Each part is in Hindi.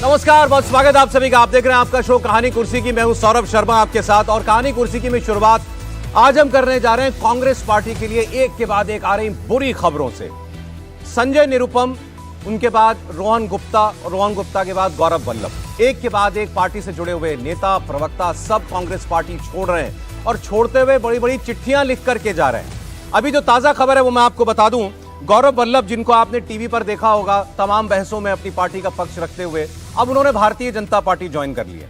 नमस्कार, बहुत स्वागत आप सभी का। आप देख रहे हैं आपका शो कहानी कुर्सी की। मैं हूं सौरभ शर्मा आपके साथ। और कहानी कुर्सी की में शुरुआत आज हम करने जा रहे हैं कांग्रेस पार्टी के लिए एक के बाद एक आ रही बुरी खबरों से। संजय निरुपम, उनके बाद रोहन गुप्ता और रोहन गुप्ता के बाद गौरव वल्लभ, एक के बाद एक पार्टी से जुड़े हुए नेता प्रवक्ता सब कांग्रेस पार्टी छोड़ रहे हैं और छोड़ते हुए बड़ी बड़ी चिट्ठियां लिख करके जा रहे हैं। अभी जो ताजा खबर है वो मैं आपको बता दूं। गौरव वल्लभ, जिनको आपने टीवी पर देखा होगा तमाम बहसों में अपनी पार्टी का पक्ष रखते हुए, अब उन्होंने भारतीय जनता पार्टी ज्वाइन कर ली है।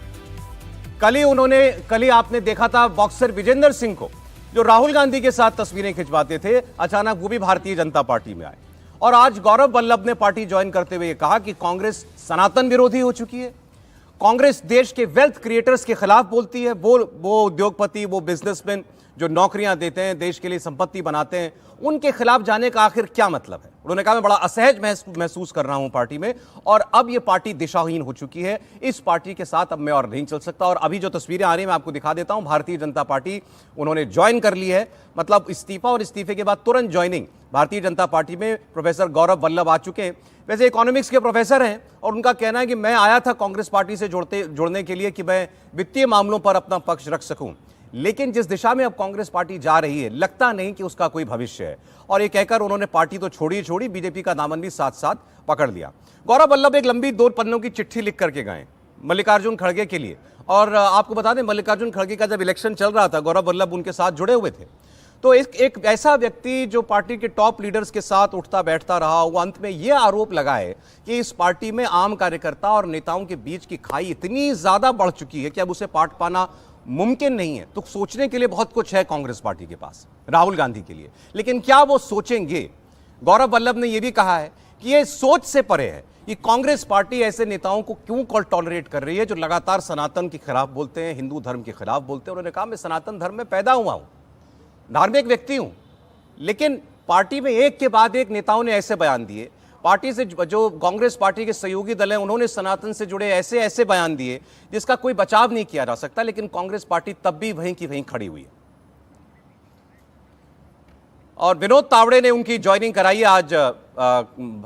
कल ही आपने देखा था बॉक्सर विजेंद्र सिंह को, जो राहुल गांधी के साथ तस्वीरें खिंचवाते थे, अचानक वो भी भारतीय जनता पार्टी में आए। और आज गौरव वल्लभ ने पार्टी ज्वाइन करते हुए कहा कि कांग्रेस सनातन विरोधी हो चुकी है। कांग्रेस देश के वेल्थ क्रिएटर्स के खिलाफ बोलती है। वो उद्योगपति, वो बिजनेसमैन जो नौकरियां देते हैं, देश के लिए संपत्ति बनाते हैं, उनके खिलाफ जाने का आखिर क्या मतलब है। उन्होंने कहा मैं बड़ा असहज महसूस कर रहा हूं पार्टी में, और अब यह पार्टी दिशाहीन हो चुकी है। इस पार्टी के साथ अब मैं और नहीं चल सकता। और अभी जो तस्वीरें आ रही हैं मैं आपको दिखा देता हूं। भारतीय जनता पार्टी उन्होंने ज्वाइन कर ली है, मतलब इस्तीफा, और इस्तीफे के बाद तुरंत ज्वाइनिंग। भारतीय जनता पार्टी में प्रोफेसर गौरव वल्लभ आ चुके हैं। वैसे इकोनॉमिक्स के प्रोफेसर हैं और उनका कहना है कि मैं आया था कांग्रेस पार्टी से जुड़ने के लिए कि मैं वित्तीय मामलों पर अपना पक्ष रख सकूं, लेकिन जिस दिशा में अब कांग्रेस पार्टी जा रही है लगता नहीं कि उसका कोई भविष्य है। और ये कहकर उन्होंने पार्टी तो छोड़ी, बीजेपी का दामन भी साथ साथ पकड़ लिया। गौरव वल्लभ एक लंबी 2 पन्नों की चिट्ठी लिख करके गए मल्लिकार्जुन खड़गे के लिए। और आपको बता दें, मल्लिकार्जुन खड़गे का जब इलेक्शन चल रहा था, गौरव वल्लभ उनके साथ जुड़े हुए थे। तो एक ऐसा व्यक्ति जो पार्टी के टॉप लीडर्स के साथ उठता बैठता रहा, वो अंत में यह आरोप लगाए कि इस पार्टी में आम कार्यकर्ता और नेताओं के बीच की खाई इतनी ज्यादा बढ़ चुकी है कि अब उसे पाट पाना मुमकिन नहीं है। तो सोचने के लिए बहुत कुछ है कांग्रेस पार्टी के पास, राहुल गांधी के लिए, लेकिन क्या वो सोचेंगे? गौरव वल्लभ ने यह भी कहा है कि यह सोच से परे है कि कांग्रेस पार्टी ऐसे नेताओं को क्यों टॉलरेट कर रही है जो लगातार सनातन के खिलाफ बोलते हैं, हिंदू धर्म के खिलाफ बोलते हैं। उन्होंने कहा मैं सनातन धर्म में पैदा हुआ हूं, धार्मिक व्यक्ति हूं, लेकिन पार्टी में एक के बाद एक नेताओं ने ऐसे बयान दिए। पार्टी से जो कांग्रेस पार्टी के सहयोगी दल हैं उन्होंने सनातन से जुड़े ऐसे बयान दिए जिसका कोई बचाव नहीं किया जा सकता, लेकिन कांग्रेस पार्टी तब भी वहीं की वहीं खड़ी हुई है। और विनोद तावड़े ने उनकी ज्वाइनिंग कराई है आज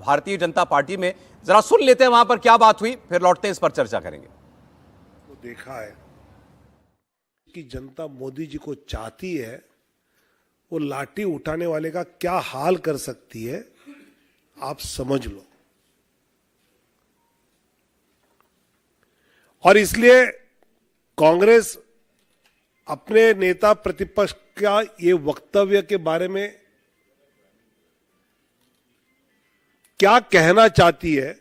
भारतीय जनता पार्टी में। जरा सुन लेते हैं वहां पर क्या बात हुई, फिर लौटते हैं, इस पर चर्चा करेंगे। तो देखा है कि जनता मोदी जी को चाहती है, वो लाठी उठाने वाले का क्या हाल कर सकती है आप समझ लो। और इसलिए कांग्रेस अपने नेता प्रतिपक्ष का ये वक्तव्य के बारे में क्या कहना चाहती है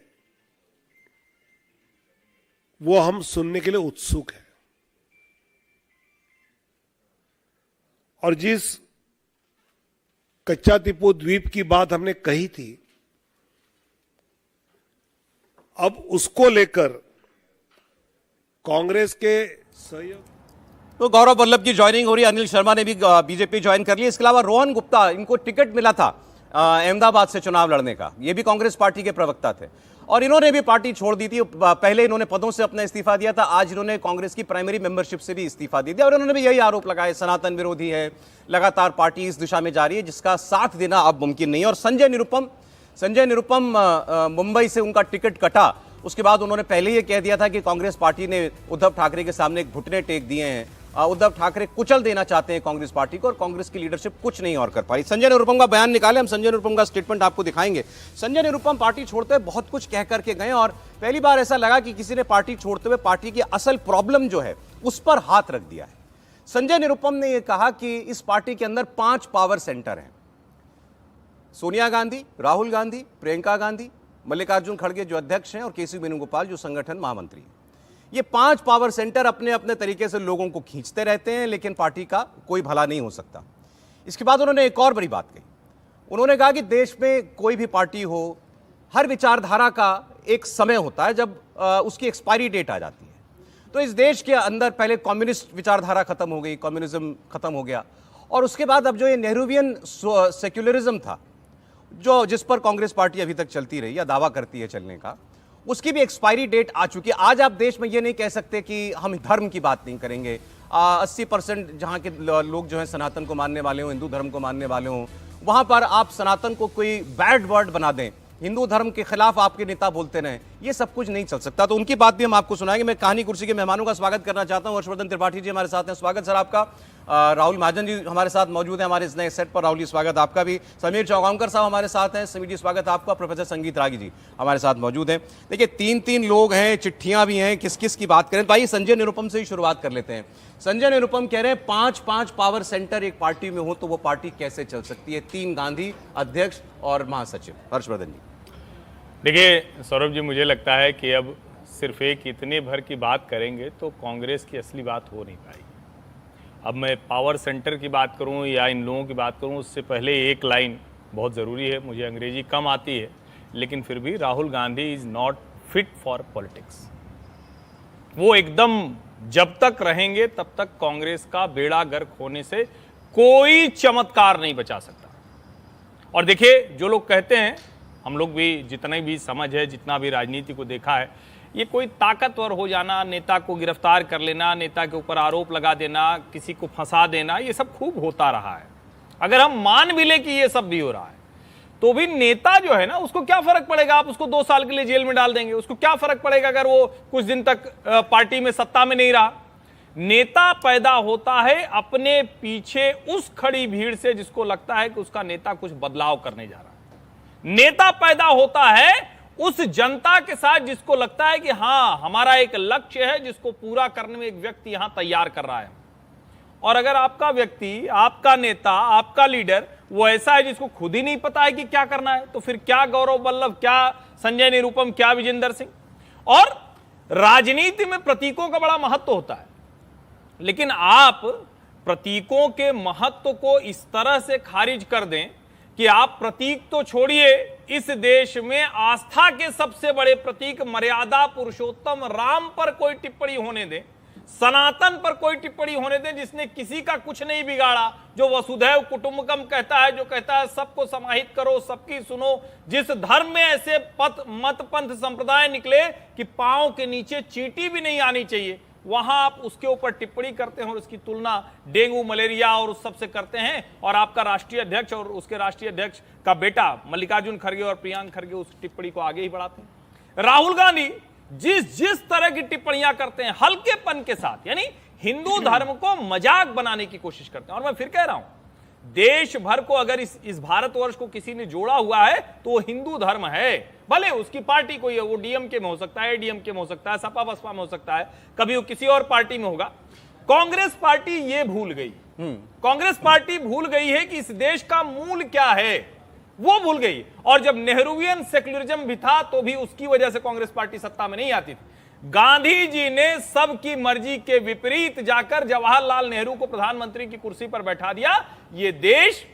वो हम सुनने के लिए उत्सुक हैं। और जिस कच्चा टीपू द्वीप की बात हमने कही थी, अब उसको लेकर कांग्रेस के सहयोग। तो गौरव वल्लभ की ज्वाइनिंग हो रही है। अनिल शर्मा ने भी बीजेपी ज्वाइन कर ली। इसके अलावा रोहन गुप्ता, इनको टिकट मिला था अहमदाबाद से चुनाव लड़ने का, ये भी कांग्रेस पार्टी के प्रवक्ता थे और इन्होंने भी पार्टी छोड़ दी थी। पहले इन्होंने पदों से अपना इस्तीफा दिया था, आज इन्होंने कांग्रेस की प्राइमरी मेंबरशिप से भी इस्तीफा दे दिया। और इन्होंने भी यही आरोप लगाया सनातन विरोधी है, लगातार पार्टी इस दिशा में जा रही है जिसका साथ देना अब मुमकिन नहीं है। और संजय निरुपम मुंबई से उनका टिकट कटा, उसके बाद उन्होंने पहले ही कह दिया था कि कांग्रेस पार्टी ने उद्धव ठाकरे के सामने घुटने टेक दिए हैं, उद्धव ठाकरे कुचल देना चाहते हैं कांग्रेस पार्टी को, और कांग्रेस की लीडरशिप कुछ नहीं और कर पाई। संजय निरुपम का बयान निकाले, हम संजय निरुपम का स्टेटमेंट आपको दिखाएंगे। संजय निरुपम पार्टी छोड़ते हुए बहुत कुछ कह करके गए और पहली बार ऐसा लगा कि किसी ने पार्टी छोड़ते हुए पार्टी की असल प्रॉब्लम जो है उस पर हाथ रख दिया है। संजय निरुपम ने यह कहा कि इस पार्टी के अंदर 5 पावर सेंटर हैं। सोनिया गांधी, राहुल गांधी, प्रियंका गांधी, मल्लिकार्जुन खड़गे जो अध्यक्ष हैं, और केसी वेणुगोपाल जो संगठन महामंत्री हैं। ये 5 पावर सेंटर अपने अपने तरीके से लोगों को खींचते रहते हैं, लेकिन पार्टी का कोई भला नहीं हो सकता। इसके बाद उन्होंने एक और बड़ी बात कही। उन्होंने कहा कि देश में कोई भी पार्टी हो, हर विचारधारा का एक समय होता है जब उसकी एक्सपायरी डेट आ जाती है। तो इस देश के अंदर पहले कम्युनिस्ट विचारधारा खत्म हो गई, कम्युनिज्म खत्म हो गया, और उसके बाद अब जो ये नेहरूवियन सेक्युलरिज्म था, जिस पर कांग्रेस पार्टी अभी तक चलती रही या दावा करती है चलने का, उसकी भी एक्सपायरी डेट आ चुकी है। आज आप देश में ये नहीं कह सकते कि हम धर्म की बात नहीं करेंगे। 80% जहाँ के लोग जो हैं सनातन को मानने वाले हों, हिंदू धर्म को मानने वाले हों, वहाँ पर आप सनातन को कोई बैड वर्ड बना दें हिंदू धर्म के खिलाफ आपके नेता बोलते रहे, ये सब कुछ नहीं चल सकता। तो उनकी बात भी हम आपको सुनाएंगे। मैं कहानी कुर्सी के मेहमानों का स्वागत करना चाहता हूं। हर्षवर्धन त्रिपाठी जी हमारे साथ हैं, स्वागत सर आपका। राहुल महाजन जी हमारे साथ मौजूद हैं हमारे इस नए सेट पर। राहुल जी स्वागत आपका भी। समीर चौगांवकर साहब हमारे साथ हैं। समीर जी स्वागत आपका। प्रोफेसर संगीत रागी जी हमारे साथ मौजूद हैं। देखिए 3-3 लोग हैं, चिट्ठियां भी हैं, किस किस की बात करें। तो आइए संजय निरुपम से ही शुरुआत कर लेते हैं। संजय निरुपम कह रहे हैं 5-5 पावर सेंटर एक पार्टी में हो तो वो पार्टी कैसे चल सकती है? 3 गांधी, अध्यक्ष और महासचिव। हर्षवर्धन जी। देखिए सौरभ जी, मुझे लगता है कि अब सिर्फ एक इतने भर की बात करेंगे तो कांग्रेस की असली बात हो नहीं पाएगी। अब मैं पावर सेंटर की बात करूं या इन लोगों की बात करूं, उससे पहले एक लाइन बहुत ज़रूरी है। मुझे अंग्रेजी कम आती है, लेकिन फिर भी Rahul Gandhi is not fit for politics. वो एकदम जब तक रहेंगे तब तक कांग्रेस का बेड़ा गर्क होने से कोई चमत्कार नहीं बचा सकता। और देखिए, जो लोग कहते हैं, हम लोग भी जितनी भी समझ है, जितना भी राजनीति को देखा है, ये कोई ताकतवर हो जाना, नेता को गिरफ्तार कर लेना, नेता के ऊपर आरोप लगा देना, किसी को फंसा देना, ये सब खूब होता रहा है। अगर हम मान भी लें कि ये सब भी हो रहा है तो भी नेता जो है ना, उसको क्या फर्क पड़ेगा? आप उसको 2 साल के लिए जेल में डाल देंगे, उसको क्या फर्क पड़ेगा अगर वो कुछ दिन तक पार्टी में सत्ता में नहीं रहा? नेता पैदा होता है अपने पीछे उस खड़ी भीड़ से जिसको लगता है कि उसका नेता कुछ बदलाव करने जा रहा है। नेता पैदा होता है उस जनता के साथ जिसको लगता है कि हां, हमारा एक लक्ष्य है जिसको पूरा करने में एक व्यक्ति यहां तैयार कर रहा है। और अगर आपका व्यक्ति, आपका नेता, आपका लीडर वो ऐसा है जिसको खुद ही नहीं पता है कि क्या करना है, तो फिर क्या गौरव वल्लभ, क्या संजय निरुपम, क्या विजेंद्र सिंह। और राजनीति में प्रतीकों का बड़ा महत्व होता है, लेकिन आप प्रतीकों के महत्व को इस तरह से खारिज कर दें कि आप प्रतीक तो छोड़िए, इस देश में आस्था के सबसे बड़े प्रतीक मर्यादा पुरुषोत्तम राम पर कोई टिप्पणी होने दें, सनातन पर कोई टिप्पणी होने दें जिसने किसी का कुछ नहीं बिगाड़ा, जो वसुधैव कुटुंबकम कहता है, जो कहता है सबको समाहित करो, सबकी सुनो, जिस धर्म में ऐसे मत पंथ संप्रदाय निकले कि पांव के नीचे चींटी भी नहीं आनी चाहिए, वहां आप उसके ऊपर टिप्पणी करते हैं और उसकी तुलना डेंगू, मलेरिया और उस सब से करते हैं। और आपका राष्ट्रीय अध्यक्ष और उसके राष्ट्रीय अध्यक्ष का बेटा मल्लिकार्जुन खड़गे और प्रियांक खड़गे उस टिप्पणी को आगे ही बढ़ाते हैं। राहुल गांधी जिस तरह की टिप्पणियां करते हैं हल्केपन के साथ, यानी हिंदू धर्म को मजाक बनाने की कोशिश करते हैं। और मैं फिर कह रहा हूं, देश भर को अगर इस भारतवर्ष को किसी ने जोड़ा हुआ है तो वो हिंदू धर्म है। भले उसकी पार्टी कोई है, वो डीएमके में हो सकता है, एडीएमके में हो सकता है, सपा बसपा में हो सकता है, कभी वो किसी और पार्टी में होगा। कांग्रेस पार्टी ये भूल गई, कांग्रेस पार्टी भूल गई है कि इस देश का मूल क्या है, वो भूल गई। और जब नेहरूवियन सेक्युलरिज्म भी था तो भी उसकी वजह से कांग्रेस पार्टी सत्ता में नहीं आती थी। गांधी जी ने सबकी मर्जी के विपरीत जाकर जवाहरलाल नेहरू को प्रधानमंत्री की कुर्सी पर बैठा दिया। ये देश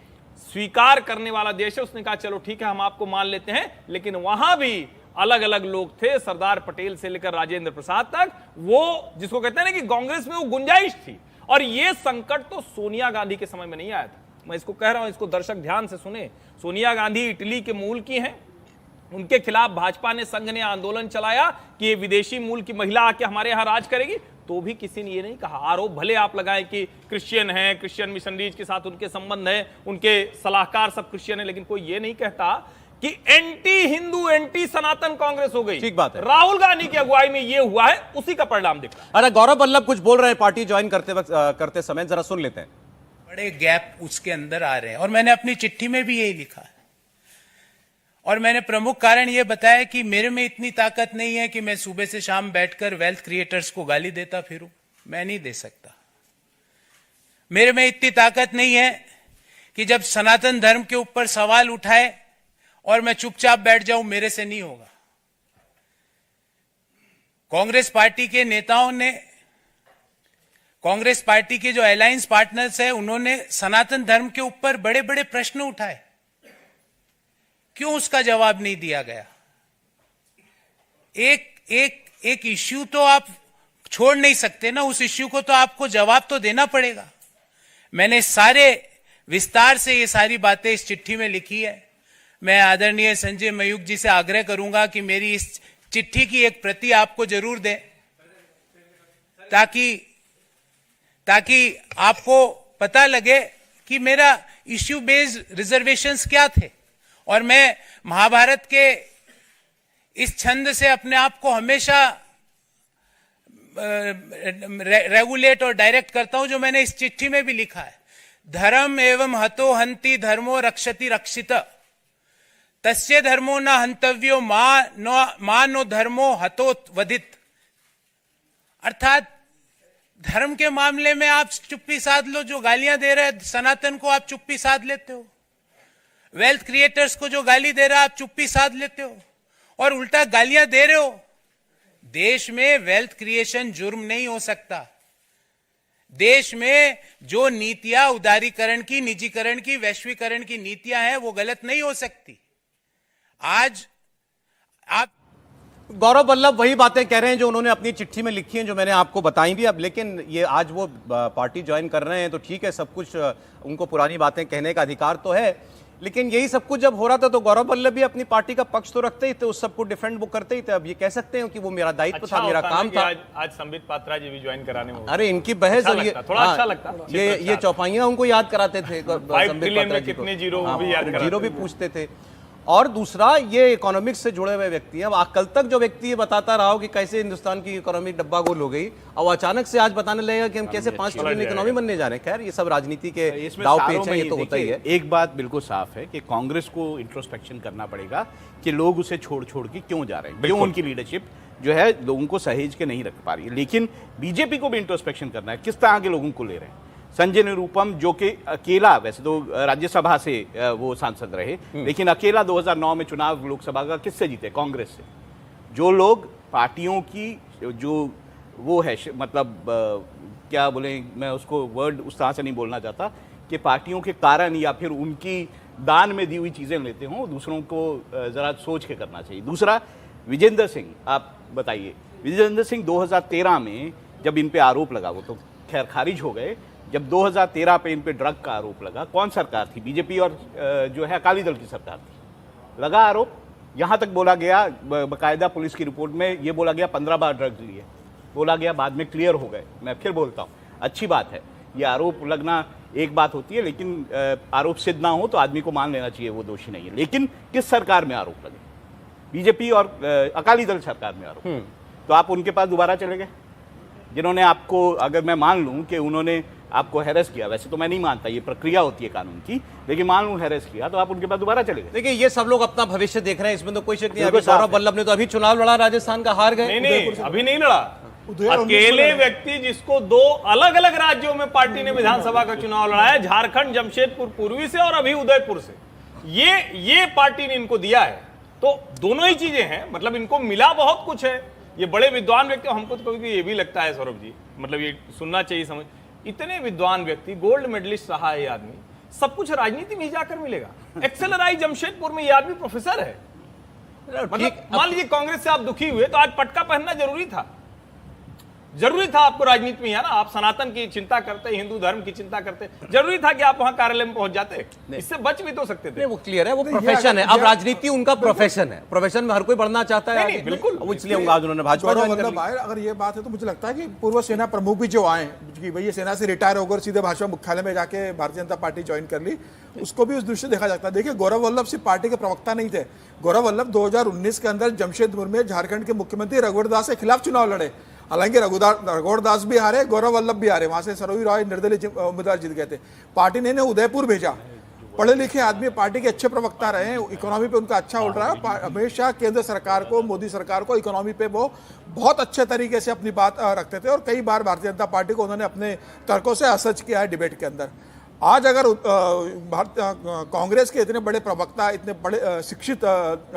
स्वीकार करने वाला देश है। उसने कहा चलो ठीक है, हम आपको मान लेते हैं, लेकिन वहां भी अलग अलग लोग थे, सरदार पटेल से लेकर राजेंद्र प्रसाद तक, वो जिसको कहते हैं ना कि कांग्रेस में वो गुंजाइश थी। और ये संकट तो सोनिया गांधी के समय में नहीं आया था। मैं इसको कह रहा हूं, इसको दर्शक ध्यान से सुने। सोनिया गांधी इटली के मूल की हैं, उनके खिलाफ भाजपा ने, संघ ने आंदोलन चलाया कि ये विदेशी मूल की महिला आके हमारे यहां राज करेगी, तो भी किसी ने ये नहीं कहा। आरोप भले आप लगाएं कि क्रिश्चियन हैं, क्रिश्चियन मिशनरीज के साथ उनके संबंध है, उनके सलाहकार सब क्रिश्चियन है, लेकिन कोई ये नहीं कहता कि एंटी हिंदू, एंटी सनातन कांग्रेस हो गई। ठीक बात है। राहुल गांधी की अगुवाई में ये हुआ है, उसी का परिणाम दिख रहा है। अरे गौरव वल्लभ कुछ बोल रहे हैं पार्टी ज्वाइन करते समय, जरा सुन लेते हैं। बड़े गैप उसके अंदर आ रहे हैं, और मैंने अपनी चिट्ठी में भी यही लिखा है। और मैंने प्रमुख कारण यह बताया कि मेरे में इतनी ताकत नहीं है कि मैं सुबह से शाम बैठकर वेल्थ क्रिएटर्स को गाली देता फिरूं, मैं नहीं दे सकता। मेरे में इतनी ताकत नहीं है कि जब सनातन धर्म के ऊपर सवाल उठाए और मैं चुपचाप बैठ जाऊं, मेरे से नहीं होगा। कांग्रेस पार्टी के नेताओं ने, कांग्रेस पार्टी के जो अलायंस पार्टनर्स हैं, उन्होंने सनातन धर्म के ऊपर बड़े बड़े प्रश्न उठाए, क्यों उसका जवाब नहीं दिया गया? एक इश्यू तो आप छोड़ नहीं सकते ना, उस इश्यू को तो आपको जवाब तो देना पड़ेगा। मैंने सारे विस्तार से ये सारी बातें इस चिट्ठी में लिखी है। मैं आदरणीय संजय मयूख जी से आग्रह करूंगा कि मेरी इस चिट्ठी की एक प्रति आपको जरूर दें, ताकि आपको पता लगे कि मेरा इश्यू बेस्ड रिजर्वेशंस क्या थे और मैं महाभारत के इस छंद से अपने आप को हमेशा रेगुलेट और डायरेक्ट करता हूं, जो मैंने इस चिट्ठी में भी लिखा है। धर्म एवं हतो हंति धर्मो रक्षति रक्षित, तस्य धर्मो न हंतव्यो मा नो धर्मो हतो वधित। अर्थात धर्म के मामले में आप चुप्पी साध लो, जो गालियां दे रहे हैं सनातन को आप चुप्पी साध लेते हो, वेल्थ क्रिएटर्स को जो गाली दे रहा है आप चुप्पी साध लेते हो, और उल्टा गालियां दे रहे हो। देश में वेल्थ क्रिएशन जुर्म नहीं हो सकता। देश में जो नीतियां उदारीकरण की, निजीकरण की, वैश्वीकरण की नीतियां हैं वो गलत नहीं हो सकती। आज आप गौरव वल्लभ वही बातें कह रहे हैं जो उन्होंने अपनी चिट्ठी में लिखी हैं, जो मैंने आपको बताई भी। अब लेकिन ये आज वो पार्टी ज्वाइन कर रहे हैं तो ठीक है, सब कुछ उनको पुरानी बातें कहने का अधिकार तो है, लेकिन यही सब कुछ जब हो रहा था तो गौरव वल्लभ भी अपनी पार्टी का पक्ष तो रखते ही थे, उस सबको डिफेंड वो करते ही थे। अब ये कह सकते हैं कि वो मेरा दायित्व था, मेरा काम था। आज संबित पात्रा जी भी ज्वाइन कराने में, अरे इनकी बहस अच्छा लगता, थोड़ा अच्छा लगता। ये चौपाइयां उनको याद कराते थे, संबित पात्रा जी कितने जीरो भी याद कराते, जीरो भी पूछते थे। और दूसरा, ये इकोनॉमिक्स से जुड़े हुए व्यक्ति हैं। अब कल तक जो व्यक्ति ये बताता रहा हो कि कैसे हिंदुस्तान की इकोनॉमी डब्बा गोल हो गई, अब अचानक से आज बताने लगेगा कि हम कैसे 5 ट्रिलियन इकोनॉमी बनने जा रहे हैं। खैर, ये सब राजनीति के दाव पेच है, ये तो होता ही है। एक बात बिल्कुल साफ है कि कांग्रेस को इंट्रोस्पेक्शन करना पड़ेगा कि लोग उसे छोड़ के क्यों जा रहे हैं, क्यों उनकी लीडरशिप जो है लोगों को सहेज के नहीं रख पा रही है। लेकिन बीजेपी को भी इंट्रोस्पेक्शन करना है, किस तरह के लोगों को ले रहे हैं। संजय निरुपम जो कि अकेला, वैसे तो राज्यसभा से वो सांसद रहे, लेकिन अकेला 2009 में चुनाव लोकसभा का किससे जीते? कांग्रेस से। जो लोग पार्टियों की जो वो है, मतलब क्या बोले, मैं उसको वर्ड उस तरह से नहीं बोलना चाहता कि पार्टियों के कारण या फिर उनकी दान में दी हुई चीज़ें लेते हों, दूसरों को ज़रा सोच के करना चाहिए। दूसरा, विजेंद्र सिंह, आप बताइए, विजेंद्र सिंह 2013 में जब इन पे आरोप लगा, वो तो खैर खारिज हो गए, जब 2013 पे इन पे ड्रग का आरोप लगा, कौन सरकार थी? बीजेपी और जो है अकाली दल की सरकार थी। लगा आरोप, यहाँ तक बोला गया, बाकायदा पुलिस की रिपोर्ट में ये बोला गया 15 बार ड्रग्स लिए, बोला गया, बाद में क्लियर हो गए। मैं फिर बोलता हूँ, अच्छी बात है, ये आरोप लगना एक बात होती है, लेकिन आरोप सिद्ध ना हो तो आदमी को मान लेना चाहिए वो दोषी नहीं है। लेकिन किस सरकार में आरोप लगे? बीजेपी और अकाली दल सरकार में आरोप, तो आप उनके पास दोबारा चले गए, जिन्होंने आपको, अगर मैं मान लूँ कि उन्होंने आपको हैरेस किया, वैसे तो मैं नहीं मानता, ये प्रक्रिया होती है कानून की, लेकिन मान लूं हैरेस किया, तो आप उनके पास दोबारा चले गए। देखिए, ये सब लोग अपना भविष्य देख रहे हैं, इसमें तो कोई शक नहीं। अभी गौरव वल्लभ ने तो अभी चुनाव लड़ा, राजस्थान का हार गए। नहीं, अभी नहीं लड़ा। अकेले व्यक्ति जिसको 2 अलग अलग राज्यों में पार्टी ने विधानसभा का चुनाव लड़ाया, झारखंड, जमशेदपुर पूर्वी से और अभी उदयपुर से, ये पार्टी ने इनको दिया है। तो दोनों ही चीजें हैं, मतलब इनको मिला बहुत कुछ है। ये बड़े विद्वान व्यक्ति, हमको तो कभी ये भी लगता है सौरभ जी, मतलब ये सुनना चाहिए, समझ, इतने विद्वान व्यक्ति, गोल्ड मेडलिस्ट रहा है ये आदमी, सब कुछ राजनीति में ही जाकर मिलेगा। एक्सेलराई जमशेदपुर में ये आदमी प्रोफेसर है। मतलब मान लीजिए कांग्रेस से आप दुखी हुए तो आज पटका पहनना जरूरी था, जरूरी था आपको राजनीति में, है ना। आप सनातन की चिंता करते, हिंदू धर्म की चिंता करते, जरूरी था कि आप वहां कार्यालय में पहुंच जाते, इससे बच भी तो सकते थे। वो क्लियर है, वो प्रोफेशन है। अब राजनीति उनका प्रोफेशन है, प्रोफेशन में हर कोई बढ़ना चाहता है, बिल्कुल। वो इसलिए आज उन्होंने भाजपा ज्वाइन कर ली। अगर ये बात है तो मुझे लगता है कि पूर्व सेना प्रमुख भी जो आए कि भाई ये सेना से रिटायर होकर सीधे भाजपा मुख्यालय में जाके भारतीय जनता पार्टी ज्वाइन कर ली, उसको भी उस दृष्टि देखा जाता है। देखिए, गौरव वल्लभ सिर्फ पार्टी के प्रवक्ता नहीं थे। गौरव वल्लभ 2019 के अंदर जमशेदपुर में झारखंड के मुख्यमंत्री रघुवर दास के खिलाफ चुनाव लड़े। हालांकि रघुवर दास भी हारे, गौरव वल्लभ भी हारे, वहां से सरोज रॉय निर्दलीय उम्मीदवार जीत गए थे। पार्टी ने इन्हें उदयपुर भेजा। पढ़े लिखे आदमी, पार्टी के अच्छे प्रवक्ता रहे, इकोनॉमी पे उनका अच्छा उड़ रहा है। हमेशा केंद्र सरकार को, मोदी सरकार को इकोनॉमी पे वो बहुत अच्छे तरीके से अपनी बात रखते थे, और कई बार भारतीय जनता पार्टी को उन्होंने अपने तर्कों से असज किया है डिबेट के अंदर। आज अगर कांग्रेस के इतने बड़े प्रवक्ता, इतने बड़े शिक्षित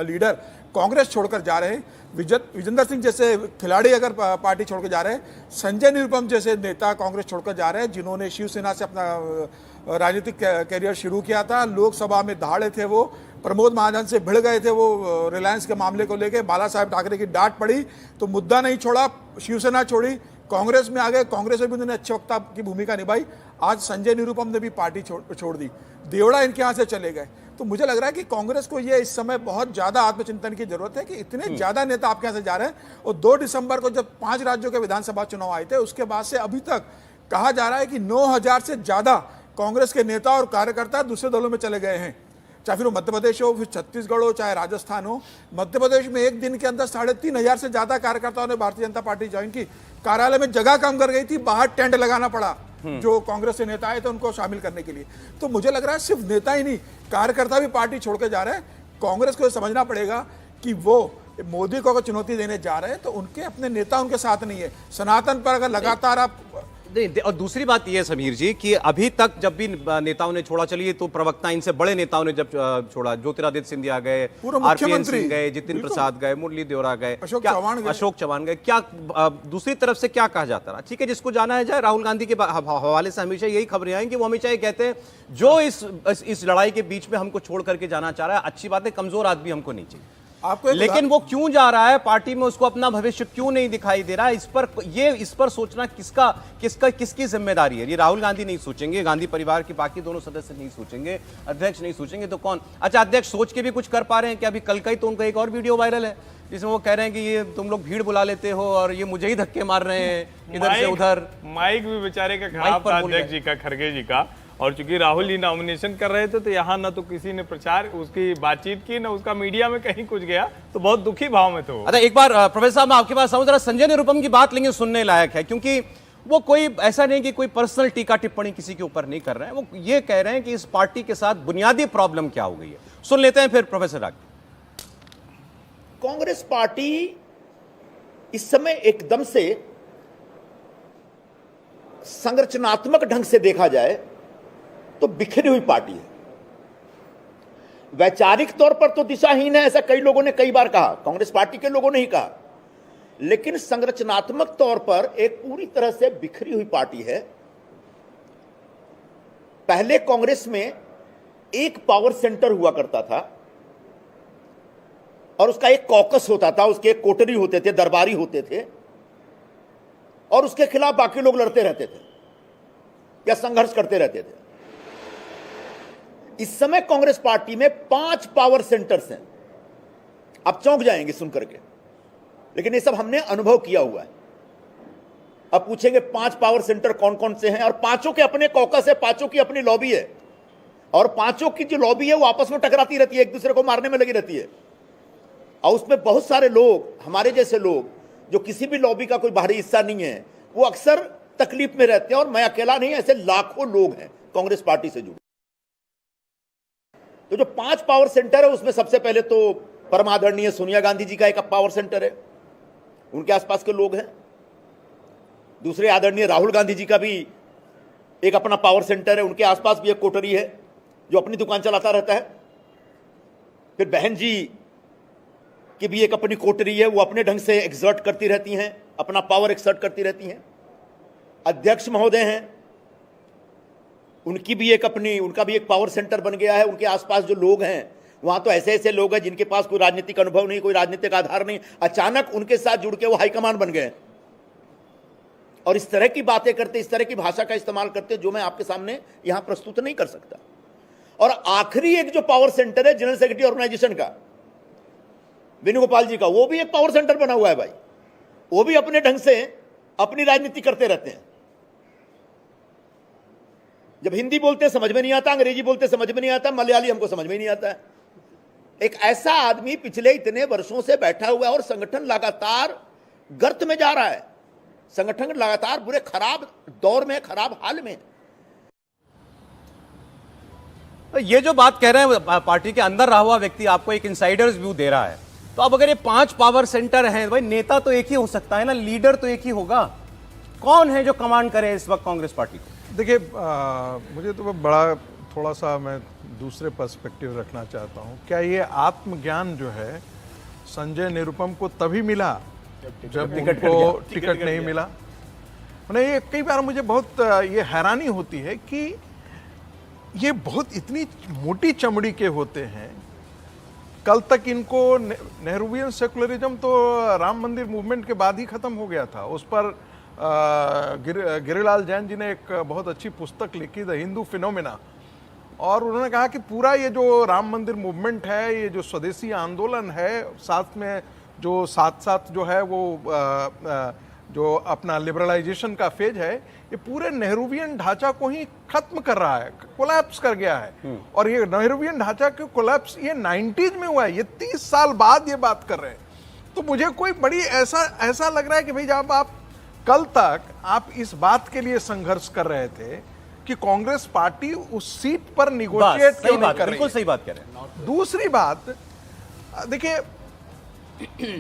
लीडर कांग्रेस छोड़कर जा रहे हैं, विजेंद्र सिंह जैसे खिलाड़ी अगर पार्टी छोड़कर जा रहे हैं, संजय निरुपम जैसे नेता कांग्रेस छोड़कर जा रहे हैं, जिन्होंने शिवसेना से अपना राजनीतिक कैरियर शुरू किया था, लोकसभा में दहाड़े थे, वो प्रमोद महाजन से भिड़ गए थे, वो रिलायंस के मामले को लेकर बाला साहेब ठाकरे की डांट पड़ी तो मुद्दा नहीं छोड़ा, शिवसेना छोड़ी, कांग्रेस में आ गए। कांग्रेस में भी उन्होंने अच्छे वक्ता की भूमिका निभाई। आज संजय निरुपम ने भी पार्टी छोड़ दी, देवड़ा इनके यहाँ से चले गए। तो मुझे लग रहा है कि कांग्रेस को ये इस समय बहुत ज्यादा आत्मचिंतन की जरूरत है कि इतने ज्यादा नेता आपके यहाँ से जा रहे हैं। और 2 दिसंबर को जब 5 राज्यों के विधानसभा चुनाव आए थे, उसके बाद से अभी तक कहा जा रहा है कि 9,000 से ज्यादा कांग्रेस के नेता और कार्यकर्ता दूसरे दलों में चले गए हैं। चाहे फिर वो मध्य प्रदेश हो, फिर छत्तीसगढ़ हो, चाहे राजस्थान हो। मध्य प्रदेश में एक दिन के अंदर 3,500 से ज्यादा कार्यकर्ताओं ने भारतीय जनता पार्टी ज्वाइन की। कार्यालय में जगह कम कर गई थी, बाहर टेंट लगाना पड़ा जो कांग्रेस के नेता आए थे उनको शामिल करने के लिए। तो मुझे लग रहा है सिर्फ नेता ही नहीं, कार्यकर्ता भी पार्टी छोड़ के जा रहे हैं। कांग्रेस को समझना पड़ेगा कि वो मोदी को अगर चुनौती देने जा रहे हैं तो उनके अपने नेता उनके साथ नहीं है। सनातन पर अगर लगातार आप नहीं, और दूसरी बात यह है समीर जी कि अभी तक जब भी नेताओं ने छोड़ा, चलिए तो प्रवक्ता इनसे बड़े नेताओं ने जब छोड़ा, ज्योतिरादित्य सिंधिया गए, पूर्व आरपीएन मुख्यमंत्री सिंह गए, जितिन प्रसाद गए, मुरली देवरा गए, अशोक क्या- चौहान गए। अशोक चौहान गए, क्या दूसरी तरफ से क्या कहा जाता रहा? ठीक है, जिसको जाना है जाए। राहुल गांधी के हवाले से हमेशा यही खबरें आई कि वो हमेशा ये कहते हैं जो इस लड़ाई के बीच में हमको छोड़ करके जाना चाह रहा है, अच्छी बात है, कमजोर आदमी हमको नहीं चाहिए। आपको एक लेकिन वो क्यों जा रहा है पार्टी में, उसको अपना भविष्य क्यों नहीं दिखाई दे रहा है? इस पर सोचना किसकी जिम्मेदारी है? ये राहुल गांधी नहीं सोचेंगे, गांधी परिवार के बाकी दोनों सदस्य नहीं सोचेंगे, अध्यक्ष नहीं सोचेंगे तो कौन? अच्छा, अध्यक्ष सोच के भी कुछ कर पा रहे हैं कि अभी कल का ही तो उनका एक और वीडियो वायरल है जिसमें वो कह रहे हैं कि ये तुम लोग भीड़ बुला लेते हो और ये मुझे ही धक्के मार रहे हैं इधर से उधर। माइक भी बेचारे का माइक खराब पर था बोल अध्यक्ष जी का, खड़गे जी का। और चूंकि राहुल जी नॉमिनेशन कर रहे थे तो यहाँ ना तो किसी ने प्रचार उसकी बातचीत की, ना उसका मीडिया में कहीं कुछ गया, तो बहुत दुखी भाव में तो। अच्छा, एक बार प्रोफेसर साहब मैं आपके पास आऊं, जरा संजय निरुपम की बात लेंगे, सुनने लायक है, क्योंकि वो कोई ऐसा नहीं कि कोई पर्सनल टीका टिप्पणी किसी के ऊपर नहीं कर रहे हैं। वो ये कह रहे हैं कि इस पार्टी के साथ बुनियादी प्रॉब्लम क्या हो गई है। सुन लेते हैं फिर प्रोफेसर राग। कांग्रेस पार्टी इस समय एकदम से संरचनात्मक ढंग से देखा जाए तो बिखरी हुई पार्टी है। वैचारिक तौर पर तो दिशाहीन है, ऐसा कई लोगों ने कई बार कहा, कांग्रेस पार्टी के लोगों ने ही कहा, लेकिन संरचनात्मक तौर पर एक पूरी तरह से बिखरी हुई पार्टी है। पहले कांग्रेस में एक पावर सेंटर हुआ करता था और उसका एक कॉकस होता था, उसके एक कोटरी होते थे, दरबारी होते थे, और उसके खिलाफ बाकी लोग लड़ते रहते थे या संघर्ष करते रहते थे। इस समय कांग्रेस पार्टी में 5 पावर सेंटर्स हैं। आप चौंक जाएंगे सुन करके, लेकिन ये सब हमने अनुभव किया हुआ है। अब पूछेंगे 5 पावर सेंटर कौन कौन से हैं, और पांचों के अपने कॉकस है, पांचों की अपनी लॉबी है, और पांचों की जो लॉबी है वो आपस में टकराती रहती है, एक दूसरे को मारने में लगी रहती है। और उसमें बहुत सारे लोग, हमारे जैसे लोग जो किसी भी लॉबी का कोई बाहरी हिस्सा नहीं है, वो अक्सर तकलीफ में रहते हैं। और मैं अकेला नहीं, ऐसे लाखों लोग हैं कांग्रेस पार्टी से जुड़े। तो जो 5 पावर सेंटर है उसमें सबसे पहले तो परमादरणीय सोनिया गांधी जी का एक पावर सेंटर है, उनके आसपास के लोग हैं। दूसरे आदरणीय राहुल गांधी जी का भी एक अपना पावर सेंटर है, उनके आसपास भी एक कोटरी है जो अपनी दुकान चलाता रहता है। फिर बहन जी की भी एक अपनी कोटरी है, वो अपने ढंग से एक्सर्ट करती रहती हैं, अपना पावर एक्सर्ट करती रहती हैं। अध्यक्ष महोदय हैं, उनका भी एक पावर सेंटर बन गया है। उनके आसपास जो लोग हैं वहां तो ऐसे ऐसे लोग हैं जिनके पास कोई राजनीतिक अनुभव नहीं, कोई राजनीतिक आधार नहीं, अचानक उनके साथ जुड़ के वो हाईकमान बन गए और इस तरह की बातें करते, इस तरह की भाषा का इस्तेमाल करते जो मैं आपके सामने यहां प्रस्तुत नहीं कर सकता। और आखिरी एक जो पावर सेंटर है जनरल सेक्रेटरी ऑर्गेनाइजेशन का, वेणुगोपाल जी का, वो भी एक पावर सेंटर बना हुआ है भाई। वो भी अपने ढंग से अपनी राजनीति करते रहते हैं। जब हिंदी बोलते समझ में नहीं आता, अंग्रेजी बोलते समझ में नहीं आता, मलयाली हमको समझ में नहीं आता है। एक ऐसा आदमी पिछले इतने वर्षों से बैठा हुआ है और संगठन लगातार गर्त में जा रहा है, संगठन लगातार बुरे खराब दौर में, खराब हाल में। ये जो बात कह रहे हैं पार्टी के अंदर रहा हुआ व्यक्ति आपको एक इनसाइडर्स व्यू दे रहा है, तो अब अगर ये 5 पावर सेंटर हैं, भाई नेता तो एक ही हो सकता है ना, लीडर तो एक ही होगा। कौन है जो कमांड करे इस वक्त कांग्रेस पार्टी को? देखिए, मुझे तो बड़ा थोड़ा सा मैं दूसरे पर्सपेक्टिव रखना चाहता हूँ। क्या ये आत्मज्ञान जो है संजय निरुपम को तभी मिला जब उनको टिकट नहीं मिला? मैंने ये कई बार मुझे बहुत ये हैरानी होती है कि ये बहुत इतनी मोटी चमड़ी के होते हैं। कल तक इनको नेहरूवियन सेकुलरिज्म तो राम मंदिर मूवमेंट के बाद ही खत्म हो गया था। उस पर गिरिलाल जैन जी ने एक बहुत अच्छी पुस्तक लिखी, द हिंदू फिनोमिना, और उन्होंने कहा कि पूरा ये जो राम मंदिर मूवमेंट है, ये जो स्वदेशी आंदोलन है, साथ में जो साथ साथ जो है वो जो अपना लिबरलाइजेशन का फेज है, ये पूरे नेहरूवियन ढांचा को ही खत्म कर रहा है, कोलैप्स कर गया है। और ये नेहरूवियन ढांचा के कोलैप्स ये 90s में हुआ है, ये 30 साल बाद ये बात कर रहे हैं। तो मुझे कोई बड़ी ऐसा लग रहा है कि भाई जब आप कल तक आप इस बात के लिए संघर्ष कर रहे थे कि कांग्रेस पार्टी उस सीट पर निगोशिएट क्यों नहीं कर रही। बिल्कुल सही बात कह रहे हैं। दूसरी बात देखिए,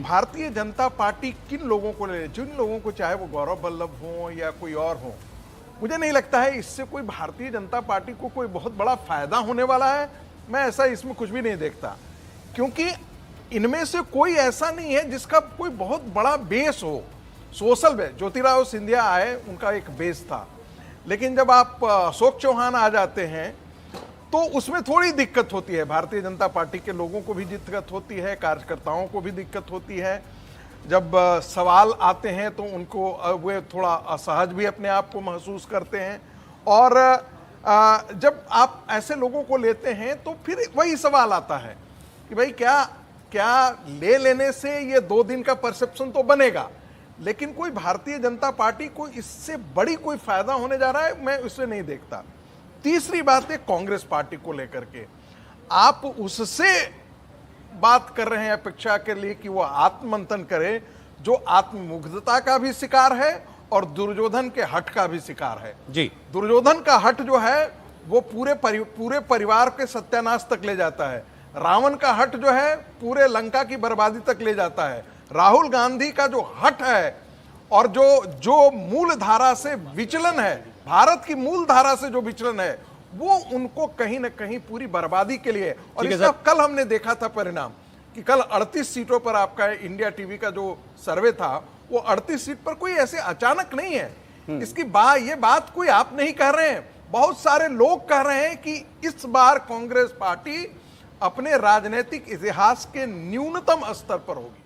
भारतीय जनता पार्टी किन लोगों को ले, जिन लोगों को, चाहे वो गौरव वल्लभ हो या कोई और हो, मुझे नहीं लगता है इससे कोई भारतीय जनता पार्टी को कोई बहुत बड़ा फायदा होने वाला है। मैं ऐसा इसमें कुछ भी नहीं देखता, क्योंकि इनमें से कोई ऐसा नहीं है जिसका कोई बहुत बड़ा बेस हो, सोशल बेस। ज्योतिराव सिंधिया आए, उनका एक बेस था, लेकिन जब आप अशोक चौहान आ जाते हैं तो उसमें थोड़ी दिक्कत होती है। भारतीय जनता पार्टी के लोगों को भी दिक्कत होती है, कार्यकर्ताओं को भी दिक्कत होती है। जब सवाल आते हैं तो उनको वे थोड़ा असहज भी अपने आप को महसूस करते हैं। और जब आप ऐसे लोगों को लेते हैं तो फिर वही सवाल आता है कि भाई क्या ले लेने से ये 2 दिन का परसेप्शन तो बनेगा, लेकिन कोई भारतीय जनता पार्टी को इससे बड़ी कोई फायदा होने जा रहा है, मैं उसे नहीं देखता। तीसरी बात है कांग्रेस पार्टी को लेकर के, आप उससे बात कर रहे हैं अपेक्षा के लिए कि वो आत्ममंथन करे, जो आत्ममुग्धता का भी शिकार है और दुर्योधन के हट का भी शिकार है। जी, दुर्योधन का हट जो है वो पूरे परिवार के सत्यानाश तक ले जाता है। रावण का हट जो है पूरे लंका की बर्बादी तक ले जाता है। राहुल गांधी का जो हट है और जो मूल धारा से विचलन है, भारत की मूल धारा से जो विचलन है, वो उनको कहीं ना कहीं पूरी बर्बादी के लिए। और इसका कल हमने देखा था परिणाम कि कल 38 सीटों पर आपका इंडिया टीवी का जो सर्वे था, वो 38 सीट पर कोई ऐसे अचानक नहीं है। इसकी ये बात कोई आप नहीं कह रहे हैं, बहुत सारे लोग कह रहे हैं कि इस बार कांग्रेस पार्टी अपने राजनीतिक इतिहास के न्यूनतम स्तर पर होगी।